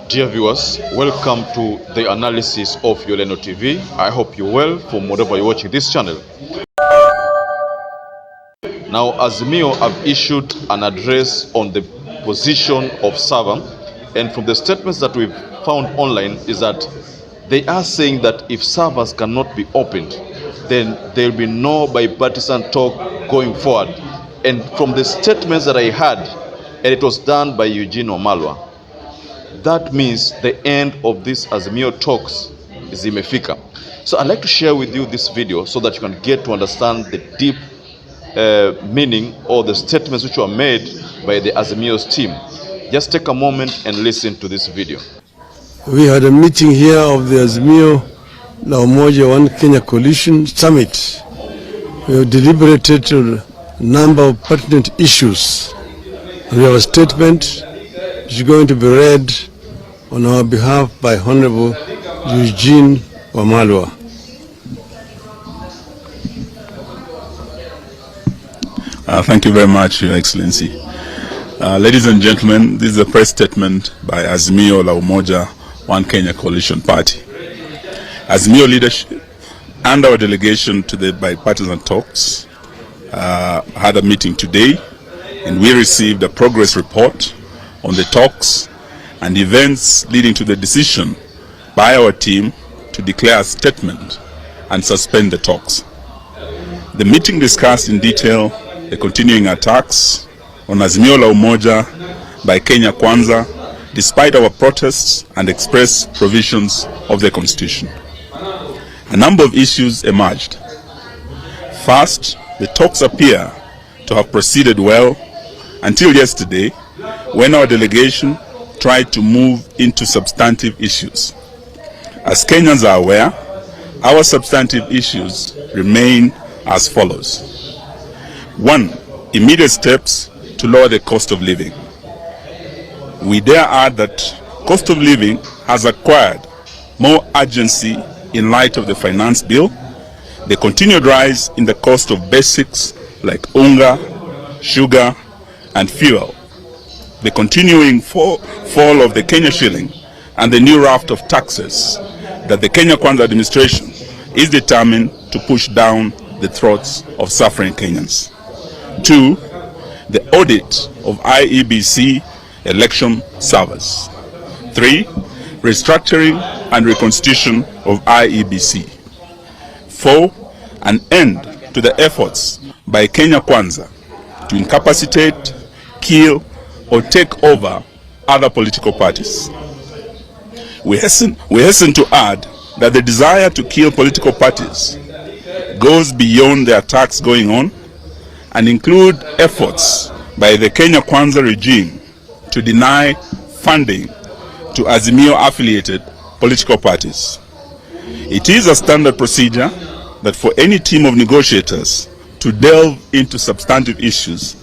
Dear viewers, welcome to the analysis of YOLENO TV. I hope you're well from wherever you're watching this channel. Now, Azimio have issued an address on the position of server, and from the statements that we've found online is that they are saying that if servers cannot be opened, then there will be no bipartisan talk going forward. And from the statements that I had, and it was done by Eugene Wamalwa, that means the end of this Azimio talks is imefika. So I'd like to share with you this video so that you can get to understand the deep meaning or the statements which were made by the Azimio's team. Just take a moment and listen to this video. We had a meeting here of the Azimio La Umoja One Kenya Coalition Summit. We have deliberated on a number of pertinent issues. And we have a statement which is going to be read on our behalf by Honorable Eugene Wamalwa. Thank you very much, Your Excellency. Ladies and gentlemen, this is a press statement by Azimio La Umoja One Kenya Coalition Party. Azimio leadership and our delegation to the bipartisan talks had a meeting today, and we received a progress report on the talks and events leading to the decision by our team to declare a statement and suspend the talks. The meeting discussed in detail the continuing attacks on Azimio La Umoja by Kenya Kwanza, despite our protests and express provisions of the Constitution. A number of issues emerged. First, the talks appear to have proceeded well until yesterday, when our delegation tried to move into substantive issues. As Kenyans are aware, our substantive issues remain as follows. 1. Immediate steps to lower the cost of living. We dare add that cost of living has acquired more urgency in light of the finance bill, the continued rise in the cost of basics like unga, sugar, and fuel, the continuing fall of the Kenya shilling, and the new raft of taxes that the Kenya Kwanza administration is determined to push down the throats of suffering Kenyans. 2. The audit of IEBC election servers. 3. Restructuring and reconstitution of IEBC. 4. An end to the efforts by Kenya Kwanza to incapacitate, kill, or take over other political parties. We hasten to add that the desire to kill political parties goes beyond the attacks going on and include efforts by the Kenya Kwanza regime to deny funding to Azimio-affiliated political parties. It is a standard procedure that for any team of negotiators to delve into substantive issues,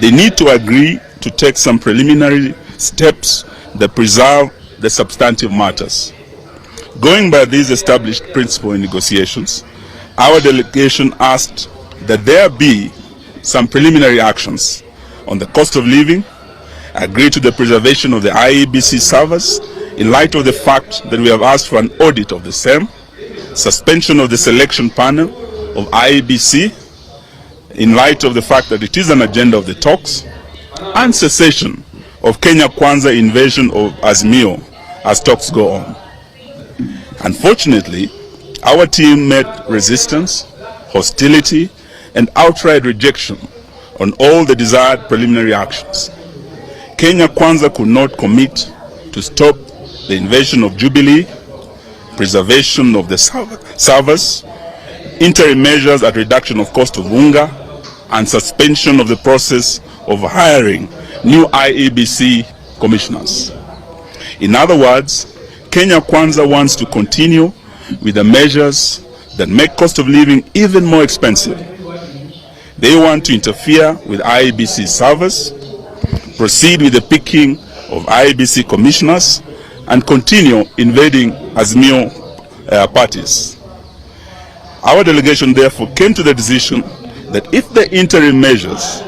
they need to agree to take some preliminary steps that preserve the substantive matters. Going by these established principles in negotiations, our delegation asked that there be some preliminary actions on the cost of living, agree to the preservation of the IEBC servers in light of the fact that we have asked for an audit of the same, suspension of the selection panel of IEBC in light of the fact that it is an agenda of the talks, and cessation of Kenya Kwanza invasion of Azimio as talks go on. Unfortunately, our team met resistance, hostility, and outright rejection on all the desired preliminary actions. Kenya Kwanza could not commit to stop the invasion of Jubilee, preservation of the servers, interim measures at reduction of cost of unga, and suspension of the process of hiring new IEBC commissioners. In other words, Kenya Kwanza wants to continue with the measures that make cost of living even more expensive. They want to interfere with IEBC servers, proceed with the picking of IEBC commissioners, and continue invading Azimio parties. Our delegation therefore came to the decision that if the interim measures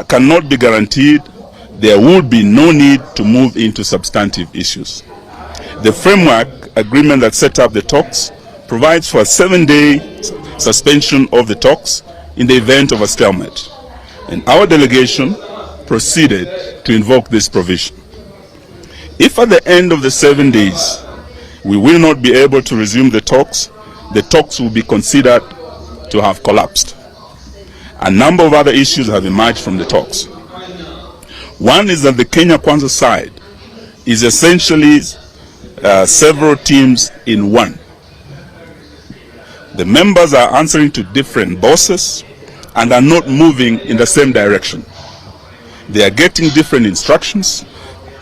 cannot be guaranteed, there would be no need to move into substantive issues. The framework agreement that set up the talks provides for a 7-day suspension of the talks in the event of a stalemate, and our delegation proceeded to invoke this provision. If at the end of the 7 days we will not be able to resume the talks will be considered to have collapsed. A number of other issues have emerged from the talks. One is that the Kenya Kwanza side is essentially several teams in one. The members are answering to different bosses and are not moving in the same direction. They are getting different instructions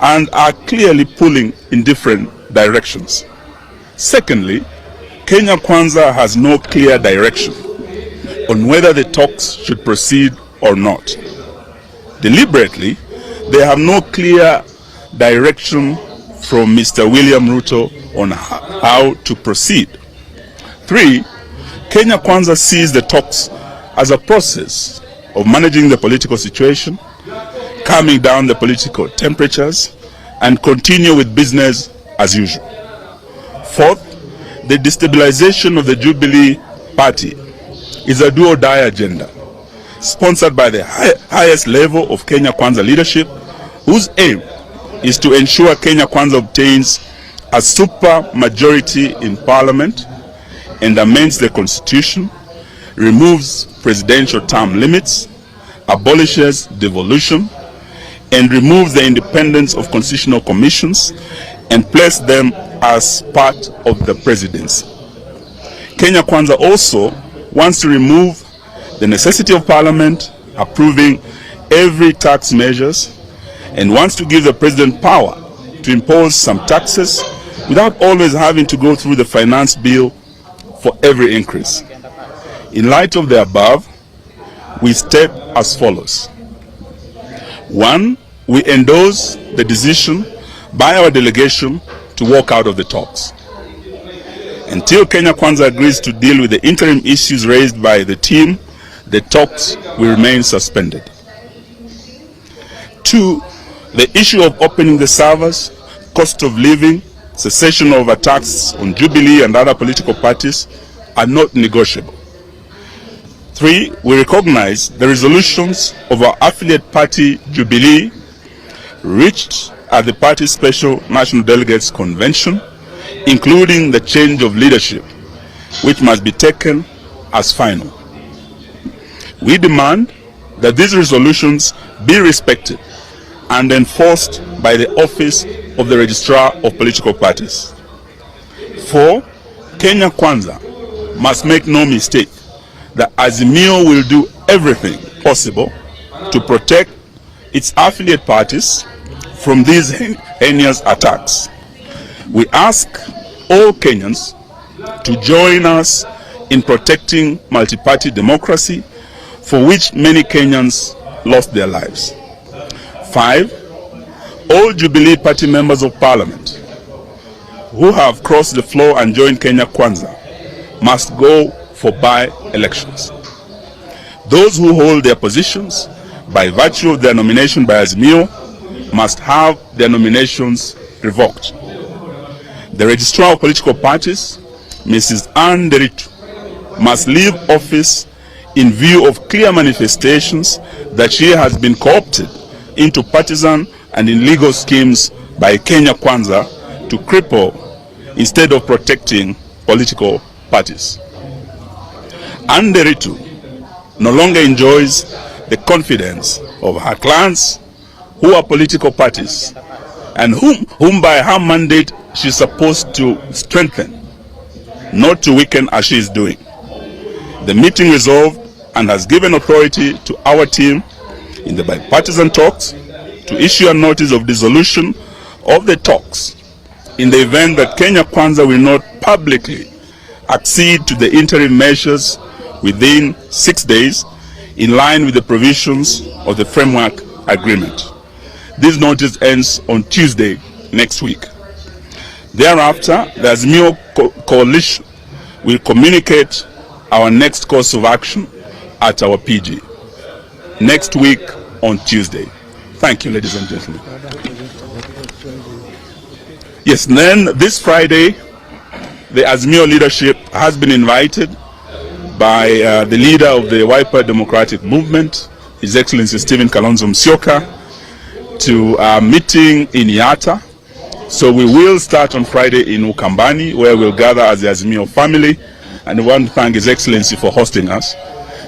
and are clearly pulling in different directions. Secondly, Kenya Kwanza has no clear direction on whether the talks should proceed or not. Deliberately, they have no clear direction from Mr. William Ruto on how to proceed. 3, Kenya Kwanza sees the talks as a process of managing the political situation, calming down the political temperatures, and continue with business as usual. 4th, the destabilization of the Jubilee Party is a do-or-die agenda, sponsored by the highest level of Kenya Kwanza leadership, whose aim is to ensure Kenya Kwanza obtains a super majority in parliament and amends the constitution, removes presidential term limits, abolishes devolution, and removes the independence of constitutional commissions and places them as part of the presidency. Kenya Kwanza also wants to remove the necessity of parliament approving every tax measures and wants to give the president power to impose some taxes without always having to go through the finance bill for every increase. In light of the above, we state as follows. 1, we endorse the decision by our delegation to walk out of the talks. Until Kenya Kwanza agrees to deal with the interim issues raised by the team, the talks will remain suspended. 2, the issue of opening the servers, cost of living, cessation of attacks on Jubilee and other political parties are not negotiable. 3, we recognize the resolutions of our affiliate party Jubilee reached at the party's special national delegates convention, including the change of leadership, which must be taken as final. We demand that these resolutions be respected and enforced by the office of the Registrar of Political Parties. 4, Kenya Kwanza must make no mistake that Azimio will do everything possible to protect its affiliate parties from these heinous attacks. We ask all Kenyans to join us in protecting multi-party democracy, for which many Kenyans lost their lives. 5, all Jubilee Party members of Parliament who have crossed the floor and joined Kenya Kwanza must go for by-elections. Those who hold their positions by virtue of their nomination by Azimio must have their nominations revoked. The Registrar of Political Parties, Mrs. Anne Deritu, must leave office in view of clear manifestations that she has been co-opted into partisan and illegal schemes by Kenya Kwanza to cripple instead of protecting political parties. Anne Deritu no longer enjoys the confidence of her clans, who are political parties, and whom by her mandate she is supposed to strengthen, not to weaken as she is doing. The meeting resolved and has given authority to our team in the bipartisan talks to issue a notice of dissolution of the talks in the event that Kenya Kwanza will not publicly accede to the interim measures within 6 days, in line with the provisions of the framework agreement. This notice ends on Tuesday next week. Thereafter, the Azimio coalition will communicate our next course of action at our PG next week on Tuesday. Thank you, ladies and gentlemen. Yes, then this Friday, the Azimio leadership has been invited by the leader of the Wiper Democratic Movement, His Excellency Stephen Kalonzo Musyoka, to a meeting in Yatta. So we will start on Friday in Ukambani, where we'll gather as the Azimio family, and we want to thank His Excellency for hosting us.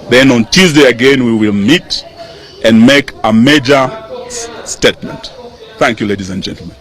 Then on Tuesday again, we will meet and make a major statement. Thank you, ladies and gentlemen.